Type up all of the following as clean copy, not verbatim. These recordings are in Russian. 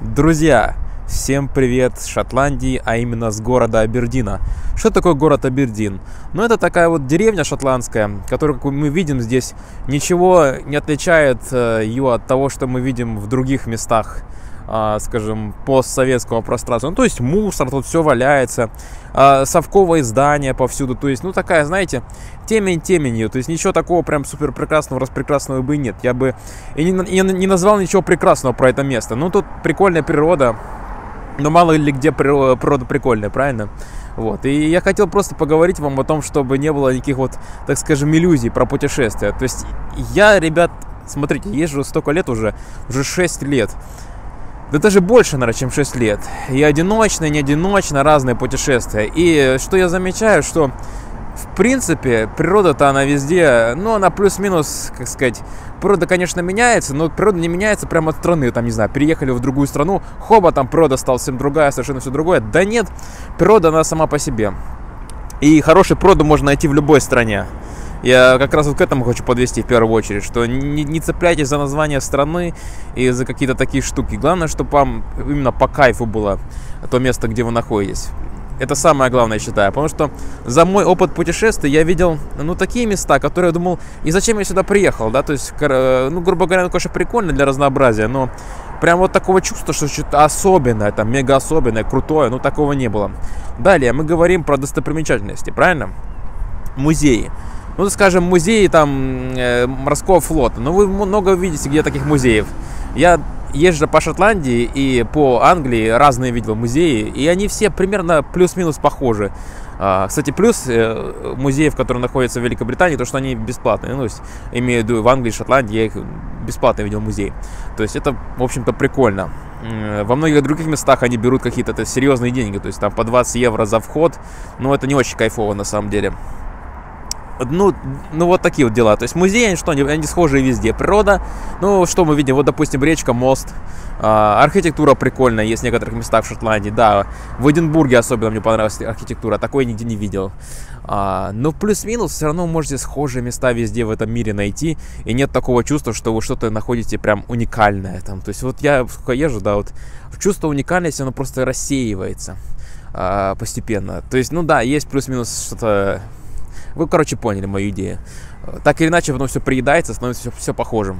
Друзья, всем привет с Шотландии, а именно с города Абердина. Что такое город Абердин? Ну, это такая вот деревня шотландская, которая, как мы видим здесь, ничего не отличает ее от того, что мы видим в других местах, скажем, постсоветского пространства. Ну, то есть мусор, тут все валяется, совковые здания повсюду. То есть, ну, такая, знаете, темень теменью. То есть ничего такого прям супер прекрасного, распрекрасного бы нет. Я бы и не назвал ничего прекрасного про это место. Ну, тут прикольная природа, но мало ли где природа прикольная, правильно? Вот. И я хотел просто поговорить вам о том, чтобы не было никаких вот, так скажем, иллюзий про путешествия. То есть я, ребят, смотрите, езжу столько лет уже 6 лет. Да даже больше, наверное, чем 6 лет. И одиночно, и не одиночно, разные путешествия. И что я замечаю, что в принципе природа-то она везде, ну она плюс-минус, как сказать, природа, конечно, меняется, но природа не меняется прямо от страны. Там, не знаю, переехали в другую страну, хоба, там природа стала совсем другая, совершенно все другое. Да нет, природа она сама по себе. И хорошую природу можно найти в любой стране. Я как раз вот к этому хочу подвести в первую очередь, что не цепляйтесь за название страны и за какие-то такие штуки. Главное, чтобы вам именно по кайфу было то место, где вы находитесь. Это самое главное, я считаю. Потому что за мой опыт путешествий я видел, ну, такие места, которые я думал, и зачем я сюда приехал, да, то есть, ну, грубо говоря, ну, конечно, прикольно для разнообразия, но прям вот такого чувства, что что-то особенное, там, мега особенное, крутое, ну, такого не было. Далее мы говорим про достопримечательности, правильно? Музеи. Ну, скажем, музеи там морского флота. Ну, вы много увидите, где таких музеев. Я езжу по Шотландии и по Англии, разные видел музеи, и они все примерно плюс-минус похожи. Кстати, плюс музеев, которые находятся в Великобритании, то, что они бесплатные. Ну, то есть, имею в виду в Англии, Шотландии, я их бесплатно видел музей. То есть, это, в общем-то, прикольно. Во многих других местах они берут какие-то серьезные деньги, то есть, там по 20 евро за вход. Но это не очень кайфово, на самом деле. Ну, вот такие вот дела. То есть музеи, они схожие везде. Природа, ну, что мы видим? Вот, допустим, речка, мост. Архитектура прикольная, есть в некоторых местах в Шотландии. Да, в Эдинбурге особенно мне понравилась архитектура. Такой нигде не видел. Но плюс-минус все равно можете схожие места везде в этом мире найти. И нет такого чувства, что вы что-то находите прям уникальное там. То есть вот я сколько езжу, да, вот чувство уникальности, оно просто рассеивается постепенно. То есть, ну да, есть плюс-минус что-то... Вы, короче, поняли мою идею. Так или иначе, потом все приедается, становится все похожим.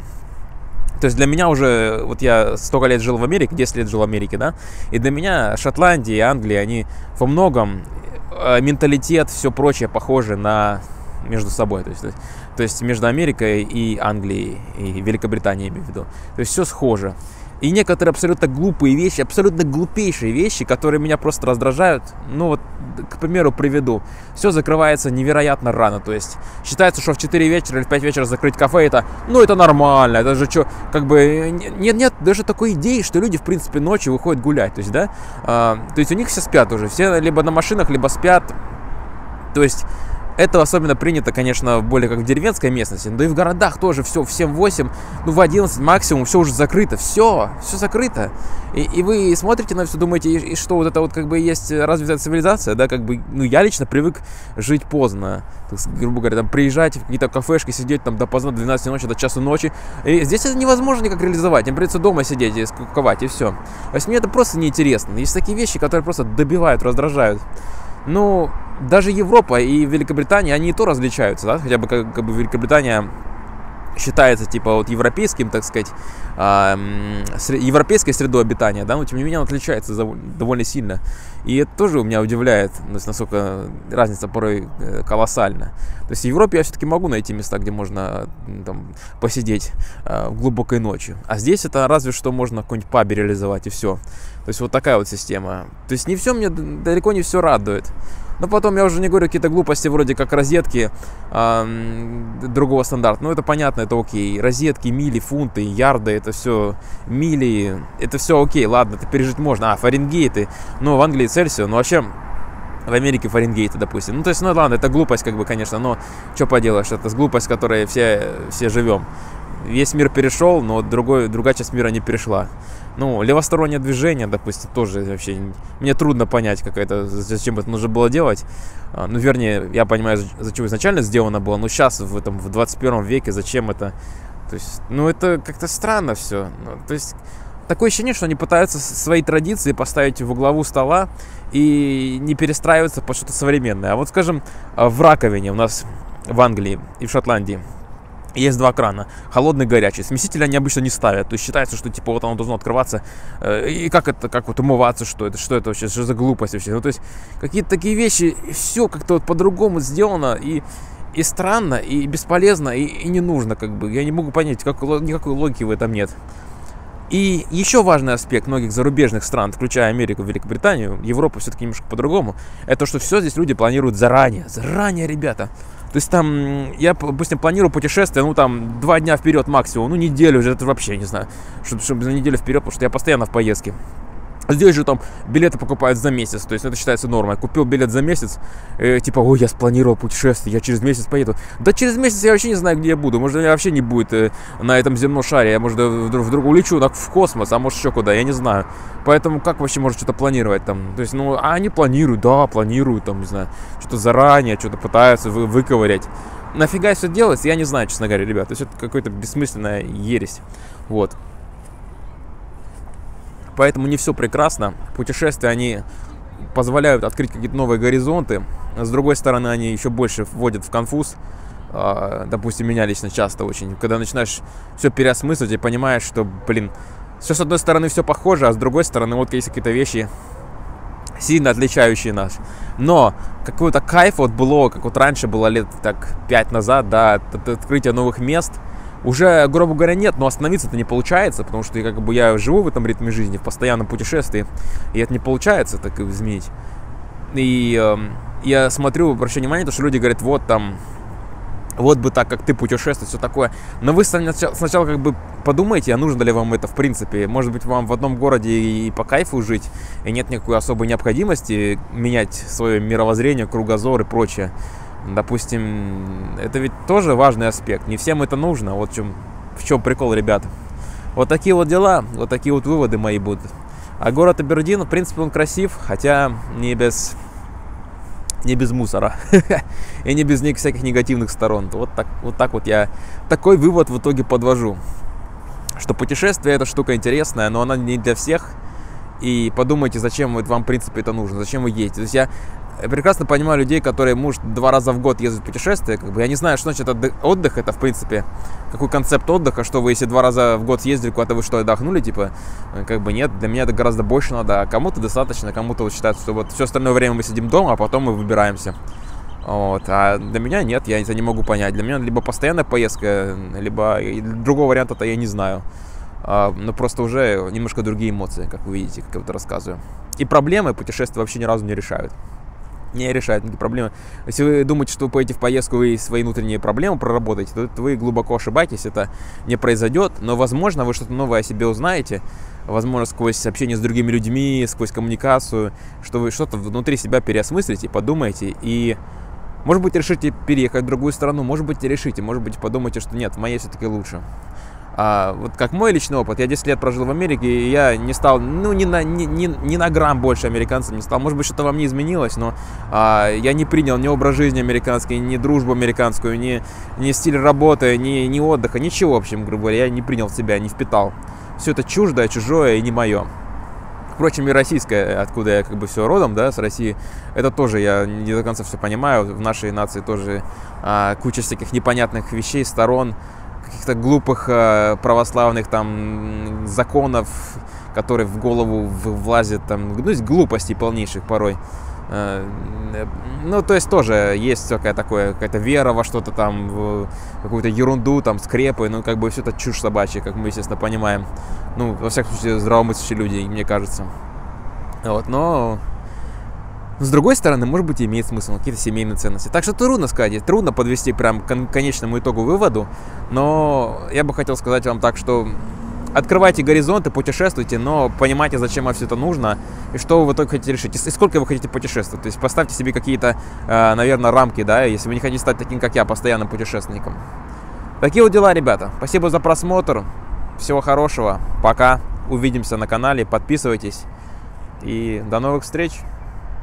То есть для меня уже, вот я столько лет жил в Америке, 10 лет жил в Америке, да, и для меня Шотландия и Англия, они во многом менталитет, все прочее похожи на между собой. То есть между Америкой и Англией, и Великобританией, я имею в виду. То есть все схоже. И некоторые абсолютно глупые вещи, абсолютно глупейшие вещи, которые меня просто раздражают. Ну вот, к примеру, приведу. Все закрывается невероятно рано. То есть считается, что в 4 вечера или в 5 вечера закрыть кафе, это нормально. Это же что, как бы, нет даже такой идеи, что люди, в принципе, ночью выходят гулять. То есть, да, то есть у них все спят уже. Все либо на машинах, либо спят. То есть... Это особенно принято, конечно, более как в деревенской местности. Да и в городах тоже все в 7-8, ну в 11 максимум, все уже закрыто. Все закрыто. И вы смотрите на все, думаете, и что вот это вот как бы есть развитая цивилизация, да, как бы, ну я лично привык жить поздно. Так, грубо говоря, там приезжать в какие-то кафешки, сидеть там допоздна, до 12 ночи, до часу ночи. И здесь это невозможно никак реализовать. Им придется дома сидеть и скуковать, и все. То есть мне это просто неинтересно. Есть такие вещи, которые просто добивают, раздражают. Ну, даже Европа и Великобритания, они и то различаются, да, хотя бы как бы Великобритания считается, типа, вот европейским, так сказать, европейской средой обитания, да, но тем не менее он отличается довольно сильно. И это тоже меня удивляет, насколько разница порой колоссальна. То есть в Европе я все-таки могу найти места, где можно там посидеть глубокой ночью. А здесь это разве что можно какой-нибудь пабе реализовать, и все. То есть вот такая вот система. То есть не все мне, далеко не все радует. Но потом я уже не говорю какие-то глупости вроде как розетки другого стандарта. Ну это понятно, это окей. Розетки, мили, фунты, ярды, это все мили, это все окей, ладно, это пережить можно. Фаренгейты, ну в Англии Цельсию, ну вообще в Америке Фаренгейты, допустим. Ну то есть, ну ладно, это глупость как бы, конечно, но что поделаешь, это глупость, в которой все живем. Весь мир перешел, но другая часть мира не перешла. Ну, левостороннее движение, допустим, тоже вообще мне трудно понять, зачем это нужно было делать. Ну, вернее, я понимаю, за чего изначально сделано было, но сейчас, в 21 веке, зачем это? То есть, ну, это как-то странно все. Ну, то есть, такое ощущение, что они пытаются свои традиции поставить во главу стола и не перестраиваться под что-то современное. А вот, скажем, в раковине у нас в Англии и в Шотландии есть два крана, холодный и горячий. Смеситель они обычно не ставят. То есть считается, что типа вот оно должно открываться. И как это, как вот умываться, что это вообще, что за глупость вообще. Ну, то есть какие-то такие вещи, все как-то вот по-другому сделано и странно, и бесполезно, и не нужно, как бы. Я не могу понять, никакой логики в этом нет. И еще важный аспект многих зарубежных стран, включая Америку, Великобританию, Европу все-таки немножко по-другому, это то, что все здесь люди планируют заранее. Заранее, ребята. То есть там, я, допустим, планирую путешествие, ну там 2 дня вперед максимум, ну неделю уже, это вообще не знаю, чтобы за неделю вперед, потому что я постоянно в поездке. Здесь же там билеты покупают за месяц, то есть это считается нормой. Купил билет за месяц, типа, ой, я спланировал путешествие, я через месяц поеду. Да через месяц я вообще не знаю, где я буду. Может, меня вообще не будет на этом земном шаре. Я, может, вдруг улечу в космос, а может, еще куда, я не знаю. Поэтому как вообще можно что-то планировать там? То есть, ну, они планируют, да, планируют, там, не знаю, что-то заранее, что-то пытаются выковырять. Нафига все делается, я не знаю, честно говоря, ребят. То есть это какая-то бессмысленная ересь. Вот. Поэтому не все прекрасно. Путешествия, они позволяют открыть какие-то новые горизонты. С другой стороны, они еще больше вводят в конфуз. Допустим, меня лично часто очень. Когда начинаешь все переосмысливать и понимаешь, что, блин, все с одной стороны все похоже, а с другой стороны вот есть какие-то вещи, сильно отличающие нас. Но какой-то кайф вот было, как вот раньше было лет так 5 назад, да, от открытия новых мест, уже, грубо говоря, нет, но остановиться-то не получается, потому что как бы я живу в этом ритме жизни, в постоянном путешествии, и это не получается так изменить. И я смотрю, обращаю внимание, то, что люди говорят, вот там, вот бы так, как ты путешествуешь, все такое. Но вы сначала как бы подумайте, а нужно ли вам это в принципе. Может быть, вам в одном городе и по кайфу жить, и нет никакой особой необходимости менять свое мировоззрение, кругозор и прочее. Допустим, это ведь тоже важный аспект. Не всем это нужно. Вот в чем прикол, ребята. Вот такие вот дела, вот такие вот выводы мои будут. А город Абердин, в принципе, он красив, хотя не без мусора и не без всяких негативных сторон. Вот так вот я такой вывод в итоге подвожу. Что путешествие это штука интересная, но она не для всех. И подумайте, зачем вам, в принципе, это нужно, зачем вы едете. То есть я прекрасно понимаю людей, которые, может, 2 раза в год ездят в путешествие. Как бы я не знаю, что значит отдых, это, в принципе, какой концепт отдыха, что вы, если 2 раза в год съездили куда-то, вы что, отдохнули, типа, как бы нет, для меня это гораздо больше надо, а кому-то достаточно, кому-то вот считают, что вот все остальное время мы сидим дома, а потом мы выбираемся. Вот. А для меня нет, я это не могу понять. Для меня либо постоянная поездка, либо другого варианта-то я не знаю. Но просто уже немножко другие эмоции, как вы видите, как я вот рассказываю. И проблемы путешествия вообще ни разу не решают. Не решают никакие проблемы. Если вы думаете, что вы поедете в поездку и свои внутренние проблемы проработаете, то вы глубоко ошибаетесь, это не произойдет. Но, возможно, вы что-то новое о себе узнаете. Возможно, сквозь общение с другими людьми, сквозь коммуникацию, что вы что-то внутри себя переосмыслите, подумаете и, может быть, решите переехать в другую страну, может быть, решите, может быть, подумайте, что нет, в моей все-таки лучше. Вот как мой личный опыт, я 10 лет прожил в Америке, и я не стал, ну, ни на грамм больше американцем не стал. Может быть, что-то во мне изменилось, но я не принял ни образ жизни американский, ни дружбу американскую, ни стиль работы, ни отдыха, ничего, в общем, грубо говоря, я не принял в себя, не впитал. Все это чуждое, чужое и не мое. Впрочем, и российское, откуда я как бы все родом, да, с России, это тоже я не до конца все понимаю. В нашей нации тоже куча всяких непонятных вещей, сторон, каких-то глупых православных там законов, которые в голову влазят, там, ну, есть глупостей полнейших порой. Ну, то есть тоже есть всякое такое, какая-то вера во что-то там, в какую-то ерунду, там, скрепы, ну, как бы все это чушь собачья, как мы, естественно, понимаем. Ну, во всяком случае, здравомыслящие люди, мне кажется. Вот, но с другой стороны, может быть, имеет смысл, какие-то семейные ценности. Так что трудно сказать, трудно подвести прям к конечному итогу выводу, но я бы хотел сказать вам так, что открывайте горизонты, путешествуйте, но понимайте, зачем вам все это нужно и что вы в итоге хотите решить, и сколько вы хотите путешествовать. То есть поставьте себе какие-то, наверное, рамки, да, если вы не хотите стать таким, как я, постоянным путешественником. Такие вот дела, ребята. Спасибо за просмотр. Всего хорошего. Пока. Увидимся на канале. Подписывайтесь. И до новых встреч.